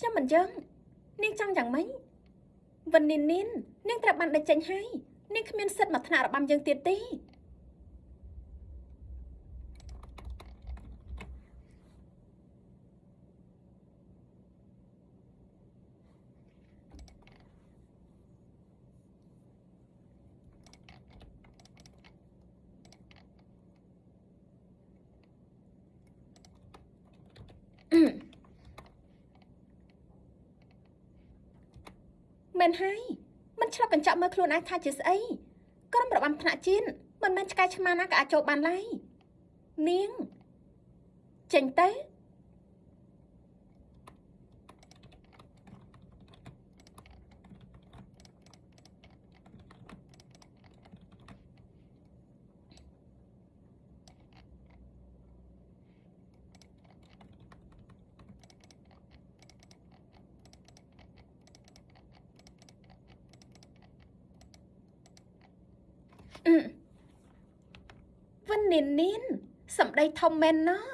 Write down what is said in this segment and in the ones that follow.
ខ្ញុំមិនចឹងនាងចង់យ៉ាងម៉េចវិននាងត្រូវបានដេញចេញហើយនាងគ្មានសិទ្ធិមកថ្នាក់របាំយើងទៀតទេមែនហើយមិនឆ្លប់កញ្ចក់មើលខ្លួនឯងថាជាស្អីក្រុមរបាំថ្នាក់ជាតិមិនមែនឆ្កែឆ្មាណាក៏អាចចូលបានឡើយនាងចេញទៅវិននាងសម្ដីធំមែនណោះ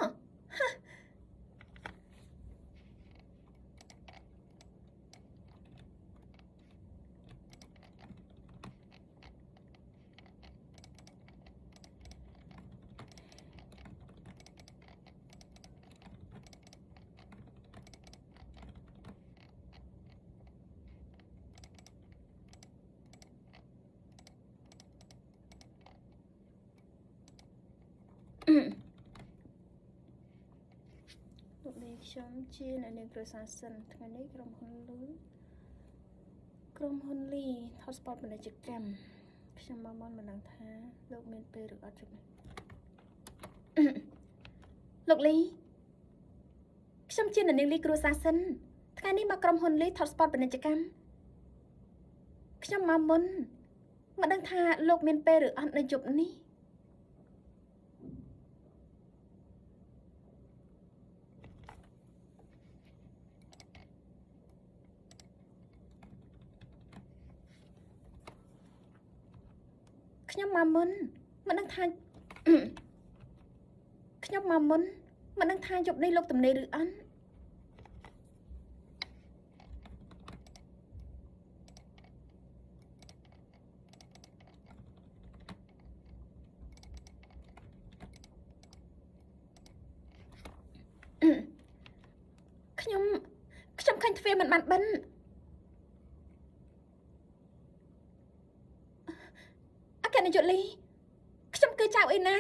លោកនាងខ្ញុំជាអ្នកនាងគ្រួសារសិនថ្ងៃនេះក្រុមហ៊ុនលីថតស្ពតពាណិជ្ជកម្មខ្ញុំមកមិនដឹងថាលោកមានពេលឬអត់ជំលោកលីខ្ញុំជាអ្នកនាងលីគ្រួសារសិនថ្ងៃនេះមកក្រុមហ៊ុនលីថតស្ពតពាណិជ្ជកម្មខ្ញុំមកមុនមិនដឹងថាលោកមានពេលឬអត់នៅយប់នេះខ្ញុំមកមុនមិនដឹងថាខ្ញុំមកមុនមិនដឹងថាយប់នេះលោកទំនេរឬអត់ខ្ញុំឃើញទ្វារមិនបានបិណ្ឌអគ្គនាយកលីខ្ញុំគឺចៅអីណា